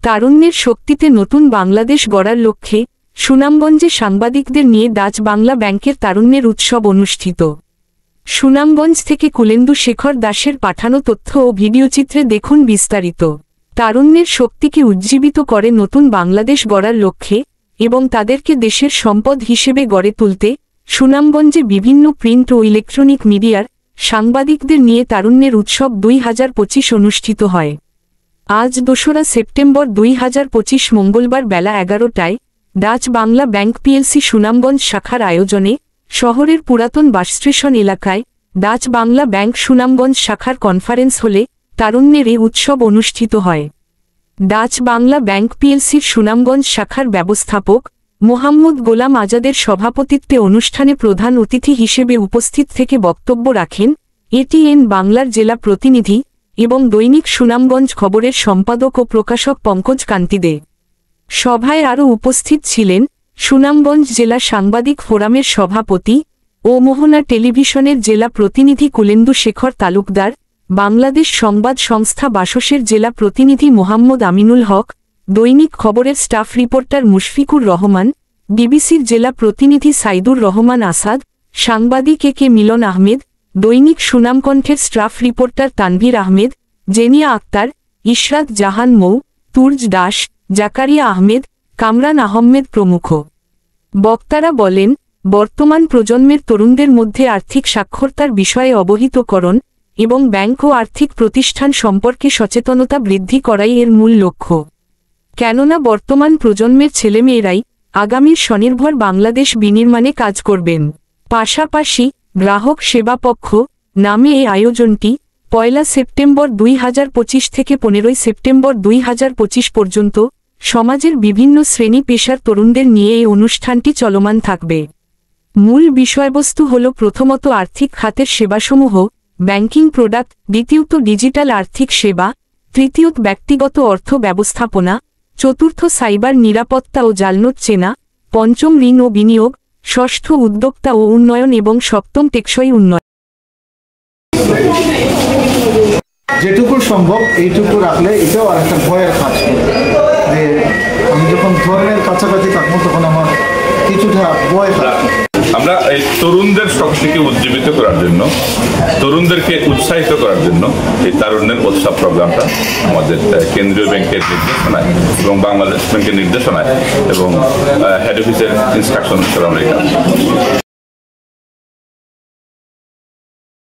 তারুণ্যের শক্তিতে নতুন বাংলাদেশ গড়ার লক্ষ্যে সুনামগঞ্জে সাংবাদিকদের নিয়ে ডাচ বাংলা ব্যাংকের তারুণ্যের উৎসব অনুষ্ঠিত। সুনামগঞ্জ থেকে কুলেন্দু শেখর দাসের পাঠানো তথ্য ও ভিডিওচিত্রে দেখুন বিস্তারিত। তারুণ্যের শক্তিকে উজ্জীবিত করে নতুন বাংলাদেশ গড়ার লক্ষ্যে এবং তাদেরকে দেশের সম্পদ হিসেবে গড়ে তুলতে সুনামগঞ্জে বিভিন্ন প্রিন্ট ও ইলেকট্রনিক মিডিয়ার সাংবাদিকদের নিয়ে তারুণ্যের উৎসব 2025 অনুষ্ঠিত হয়। আজ 2রা সেপ্টেম্বর 2025 মঙ্গলবার বেলা 11টায় Dutch Bangla bank PLC Sunamganj শাখার আয়োজনে শহরের পুরাতন বাসস্টেশন এলাকায় ডাচ বাংলা ব্যাংক সুনামগঞ্জ শাখার কনফারেন্স হলে তারুণ্যের এই উৎসব অনুষ্ঠিত হয়। ডাচ বাংলা ব্যাংক পিএলসির সুনামগঞ্জ শাখার ব্যবস্থাপক মোহাম্মদ গোলাম আজাদের সভাপতিত্বে অনুষ্ঠানে প্রধান অতিথি হিসেবে উপস্থিত থেকে বক্তব্য রাখেন এটিএন বাংলার জেলা প্রতিনিধি এবং দৈনিক সুনামগঞ্জ খবরের সম্পাদক ও প্রকাশক পঙ্কজ কান্তি দে। সভায় আরও উপস্থিত ছিলেন সুনামগঞ্জ জেলা সাংবাদিক ফোরামের সভাপতি ও মোহনা টেলিভিশনের জেলা প্রতিনিধি কুলেন্দু শেখর তালুকদার, বাংলাদেশ সংবাদ সংস্থা বাসসের জেলা প্রতিনিধি মোহাম্মদ আমিনুল হক, দৈনিক খবরের স্টাফ রিপোর্টার মুশফিকুর রহমান, ডিবিসির জেলা প্রতিনিধি সাইদুর রহমান আসাদ, সাংবাদিক এ মিলন আহমেদ, দৈনিক সুনামকণ্ঠের স্টাফ রিপোর্টার তানভীর আহমেদ, জেনিয়া আক্তার, ইশরাত জাহান মৌ, তুর্জ দাস, জাকারিয়া আহমেদ, কামরান আহমেদ প্রমুখ। বক্তারা বলেন, বর্তমান প্রজন্মের তরুণদের মধ্যে আর্থিক সাক্ষরতার বিষয়ে অবহিতকরণ এবং ব্যাংক ও আর্থিক প্রতিষ্ঠান সম্পর্কে সচেতনতা বৃদ্ধি করাই এর মূল লক্ষ্য। কেননা বর্তমান প্রজন্মের ছেলেমেয়েরাই আগামীর স্বনির্ভর বাংলাদেশ বিনির্মাণে কাজ করবেন। পাশাপাশি গ্রাহক সেবা পক্ষ নামে এই আয়োজনটি 1 সেপ্টেম্বর 2025 থেকে 15 সেপ্টেম্বর 2025 পর্যন্ত সমাজের বিভিন্ন শ্রেণী পেশার তরুণদের নিয়ে এই অনুষ্ঠানটি চলমান থাকবে। মূল বিষয়বস্তু হল প্রথমত আর্থিক খাতের সেবাসমূহ, ব্যাংকিং প্রোডাক্ট, দ্বিতীয়ত ডিজিটাল আর্থিক সেবা, তৃতীয়ত ব্যক্তিগত অর্থ ব্যবস্থাপনা, চতুর্থ সাইবার নিরাপত্তা ও জালনোট চেনা, পঞ্চম ঋণ ও বিনিয়োগ, ষষ্ঠ উদ্যোক্তা ও উন্নয়ন এবং সপ্তম টেকসই উন্নয়ন। যেটুকু সম্ভব এইটুকু রাখলে এটাও আর একটা ভয়ের কাজ করবে যে আমি যখন ধর্মের কাছাকাছি থাকবো তখন আমার কিছুটা ভয় থাকবে। আমরা এই তরুণদের শক্তিকে উজ্জীবিত করার জন্য, তরুণদেরকে উৎসাহিত করার জন্য এই তারুণ্যের উৎসব প্রোগ্রামটা আমাদের কেন্দ্রীয় ব্যাংকের নির্দেশনায় এবং বাংলাদেশ ব্যাংকের নির্দেশনায় এবং হেড অফিসের ইনস্ট্রাকশন আমরা